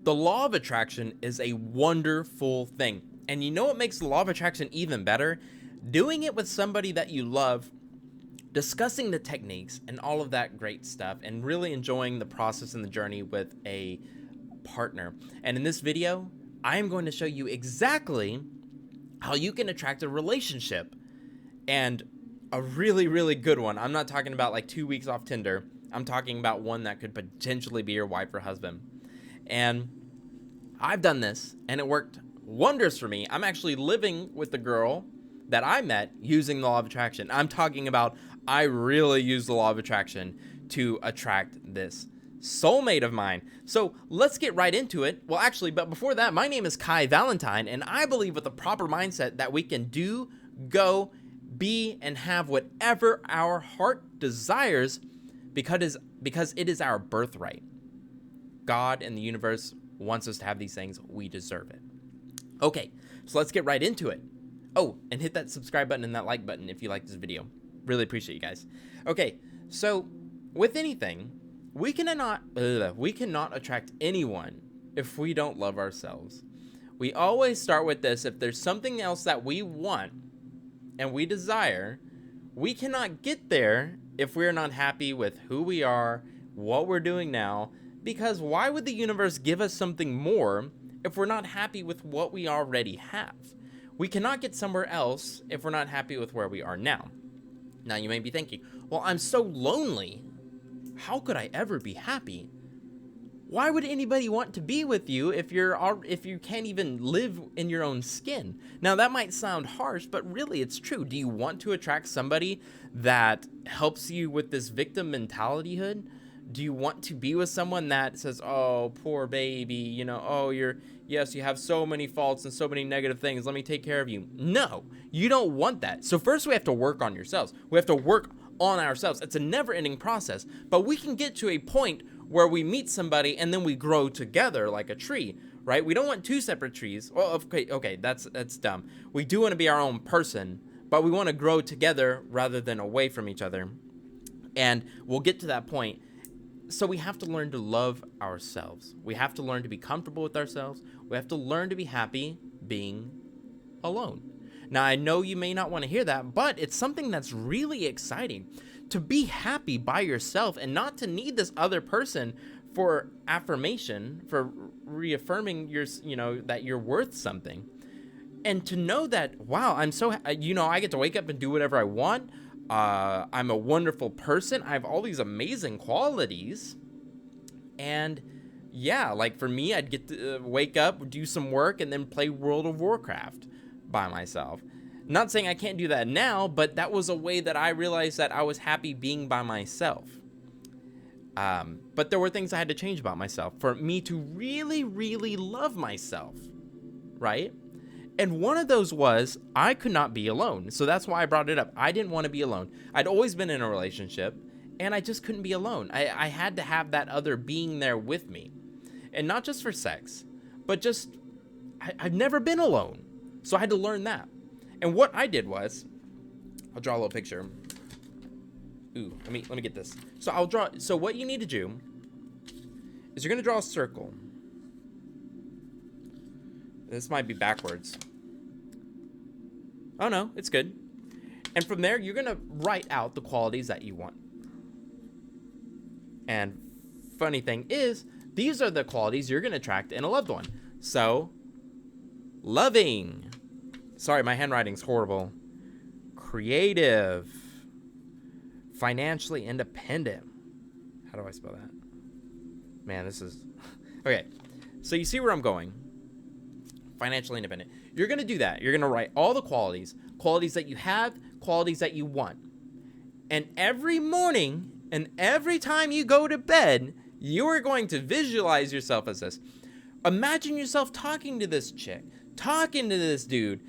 The law of attraction is a wonderful thing. And you know what makes the law of attraction even better? Doing it with somebody that you love, discussing the techniques and all of that great stuff, and really enjoying the process and the journey with a partner. And in this video, I am going to show you exactly how you can attract a relationship, and a really, really good one. I'm not talking about like 2 weeks off Tinder. I'm talking about one that could potentially be your wife or husband. And I've done this and it worked wonders for me. I'm actually living with the girl that I met using the law of attraction. I'm talking about I really use the law of attraction to attract this soulmate of mine. So let's get right into it. Well, actually, but before that, my name is Valentine, and I believe with the proper mindset that we can do, go, be, and have whatever our heart desires because it is our birthright. God and the universe wants us to have these things. We deserve it. Okay, so let's get right into it. Oh, and hit that subscribe button and that like button if you like this video. Really appreciate you guys. Okay, so with anything, we cannot attract anyone if we don't love ourselves. We always start with this. If there's something else that we want and we desire, we cannot get there if we're not happy with who we are, what we're doing now, because why would the universe give us something more if we're not happy with what we already have? We cannot get somewhere else if we're not happy with where we are now. Now you may be thinking, well, I'm so lonely. How could I ever be happy? Why would anybody want to be with you if you can't even live in your own skin? Now that might sound harsh, but really it's true. Do you want to attract somebody that helps you with this victim mentality hood? Do you want to be with someone that says, oh, poor baby, oh, yes, you have so many faults and so many negative things. Let me take care of you. No, you don't want that. So first we have to work on yourselves. We have to work on ourselves. It's a never ending process, but we can get to a point where we meet somebody and then we grow together like a tree, right? We don't want two separate trees. Well, okay, that's dumb. We do want to be our own person, but we want to grow together rather than away from each other. And we'll get to that point. So we have to learn to love ourselves. We have to learn to be comfortable with ourselves. We have to learn to be happy being alone. Now, I know you may not want to hear that, but it's something that's really exciting to be happy by yourself and not to need this other person for affirmation, for reaffirming that you're worth something. And to know that, wow, I'm so, I get to wake up and do whatever I want. I'm a wonderful person. I have all these amazing qualities. And yeah, like for me, I'd get to wake up, do some work, and then play World of Warcraft by myself. Not saying I can't do that now, but that was a way that I realized that I was happy being by myself. But there were things I had to change about myself for me to really, really love myself, right? And one of those was I could not be alone. So that's why I brought it up. I didn't want to be alone. I'd always been in a relationship, and I just couldn't be alone. I had to have that other being there with me. And not just for sex, but just I've never been alone. So I had to learn that. And what I did was, I'll draw a little picture. Ooh, let me get this. So what you need to do is you're going to draw a circle. This might be backwards. Oh no, it's good. And from there, you're going to write out the qualities that you want. And funny thing is, these are the qualities you're going to attract in a loved one. So, loving. Sorry, my handwriting's horrible. Creative. Financially independent. How do I spell that? Man, this is... Okay, so you see where I'm going. Financially independent. You're going to do that. You're going to write all the qualities that you have, qualities that you want. And every morning and every time you go to bed, you are going to visualize yourself as this. Imagine yourself talking to this chick, talking to this dude,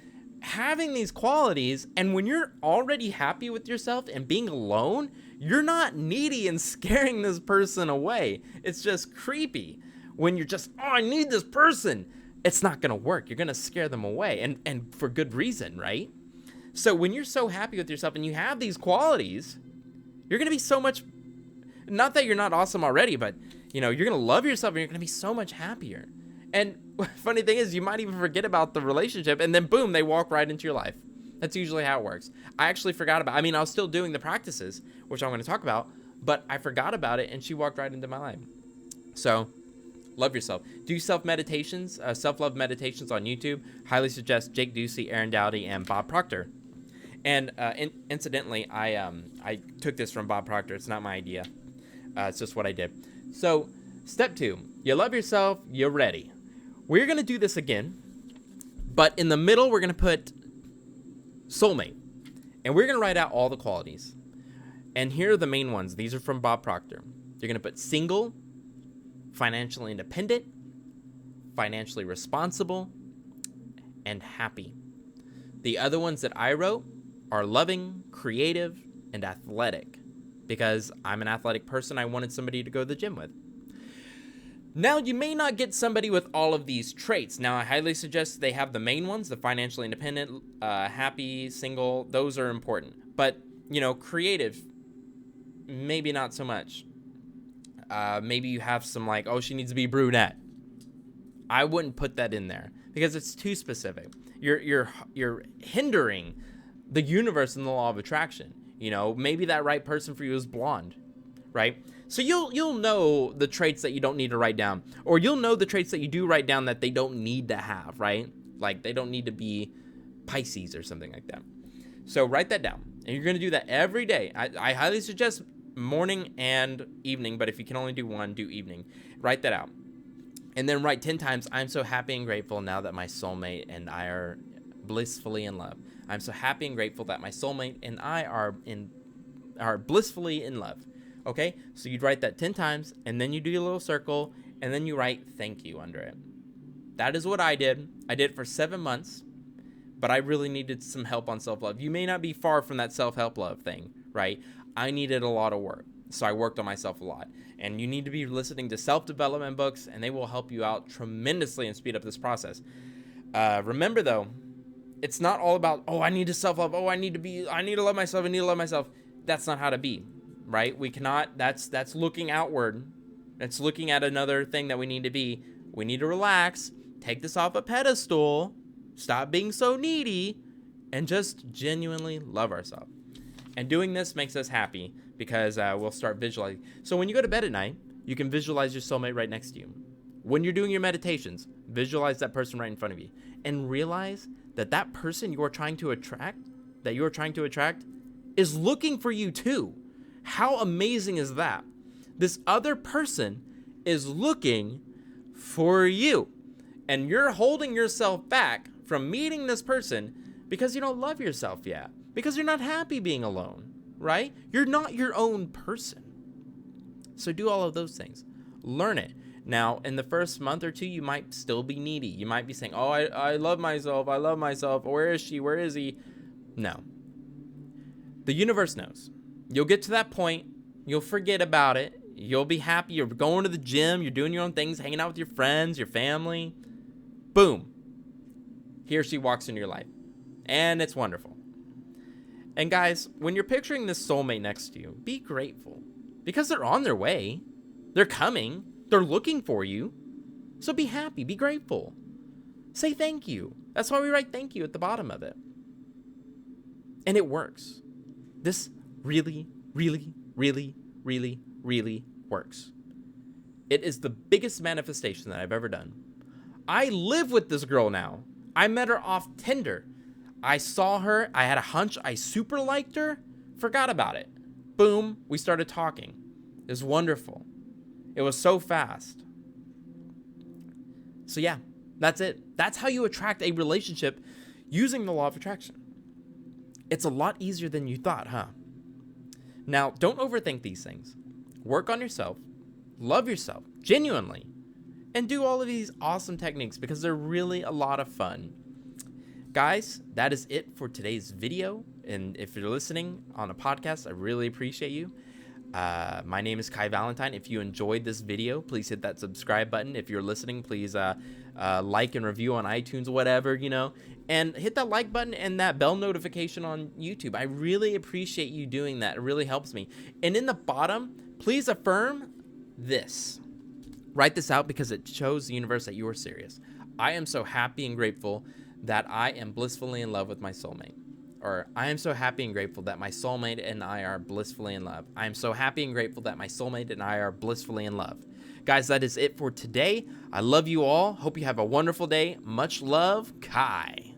having these qualities, and when you're already happy with yourself and being alone, you're not needy and scaring this person away. It's just creepy. When you're just, oh, I need this person, it's not gonna work. You're gonna scare them away, and for good reason, right? So when you're so happy with yourself and you have these qualities, you're gonna be so much, not that you're not awesome already, but you're gonna love yourself and you're gonna be so much happier. And funny thing is, you might even forget about the relationship, and then boom, they walk right into your life. That's usually how it works. I actually forgot about, I mean, I was still doing the practices, which I'm going to talk about, but I forgot about it, and she walked right into my life. So, love yourself. Do self-meditations, self-love meditations on YouTube. Highly suggest Jake Ducey, Aaron Dowdy, and Bob Proctor. And incidentally, I took this from Bob Proctor. It's not my idea. It's just what I did. So, step 2, you love yourself, you're ready. We're going to do this again, but in the middle, we're going to put soulmate. And we're going to write out all the qualities. And here are the main ones. These are from Bob Proctor. You're going to put single, financially independent, financially responsible, and happy. The other ones that I wrote are loving, creative, and athletic. Because I'm an athletic person, I wanted somebody to go to the gym with. Now, you may not get somebody with all of these traits. Now, I highly suggest they have the main ones, the financially independent, happy, single. Those are important. But, creative, maybe not so much. Maybe you have some like, oh, she needs to be brunette. I wouldn't put that in there because it's too specific. You're hindering the universe and the law of attraction. Maybe that right person for you is blonde, right? So you'll know the traits that you don't need to write down, or you'll know the traits that you do write down that they don't need to have, right? Like they don't need to be Pisces or something like that. So write that down, and you're going to do that every day. I highly suggest morning and evening, but if you can only do one, do evening. Write that out. And then write 10 times, I'm so happy and grateful now that my soulmate and I are blissfully in love. I'm so happy and grateful that my soulmate and I are blissfully in love. Okay? So you'd write that 10 times, and then you do a little circle, and then you write thank you under it. That is what I did. I did it for 7 months, but I really needed some help on self-love. You may not be far from that self-help love thing, right? I needed a lot of work, so I worked on myself a lot. And you need to be listening to self-development books, and they will help you out tremendously and speed up this process. Remember, though, it's not all about, oh, I need to self-love, I need to love myself, That's not how to be, right? We cannot, that's looking outward. That's looking at another thing that we need to be. We need to relax, take this off a pedestal, stop being so needy, and just genuinely love ourselves. And doing this makes us happy because we'll start visualizing. So when you go to bed at night, you can visualize your soulmate right next to you. When you're doing your meditations, visualize that person right in front of you. And realize that that person you're trying to attract, is looking for you too. How amazing is that? This other person is looking for you. And you're holding yourself back from meeting this person because you don't love yourself yet. Because you're not happy being alone, right? You're not your own person. So do all of those things. Learn it. Now, in the first month or two, you might still be needy. You might be saying, oh, I love myself. Where is she? Where is he? No. The universe knows. You'll get to that point. You'll forget about it. You'll be happy. You're going to the gym. You're doing your own things, hanging out with your friends, your family. Boom. He or she walks into your life. And it's wonderful. And guys, when you're picturing this soulmate next to you, be grateful. Because they're on their way. They're coming. They're looking for you. So be happy. Be grateful. Say thank you. That's why we write thank you at the bottom of it. And it works. This really, really, really, really, really works. It is the biggest manifestation that I've ever done. I live with this girl now. I met her off Tinder. I saw her. I had a hunch. I super liked her. Forgot about it. Boom. We started talking. It was wonderful. It was so fast. So yeah, that's it. That's how you attract a relationship using the law of attraction. It's a lot easier than you thought, huh? Now, don't overthink these things. Work on yourself. Love yourself genuinely. And do all of these awesome techniques because they're really a lot of fun. Guys, that is it for today's video. And if you're listening on a podcast, I really appreciate you. My name is Kai Valentine. If you enjoyed this video, please hit that subscribe button. If you're listening, please like and review on iTunes, whatever, and hit that like button and that bell notification on YouTube. I really appreciate you doing that. It really helps me. And in the bottom, please affirm this. Write this out because it shows the universe that you are serious. I am so happy and grateful that I am blissfully in love with my soulmate. Or, I am so happy and grateful that my soulmate and I are blissfully in love. I am so happy and grateful that my soulmate and I are blissfully in love. Guys, that is it for today. I love you all. Hope you have a wonderful day. Much love, Kai.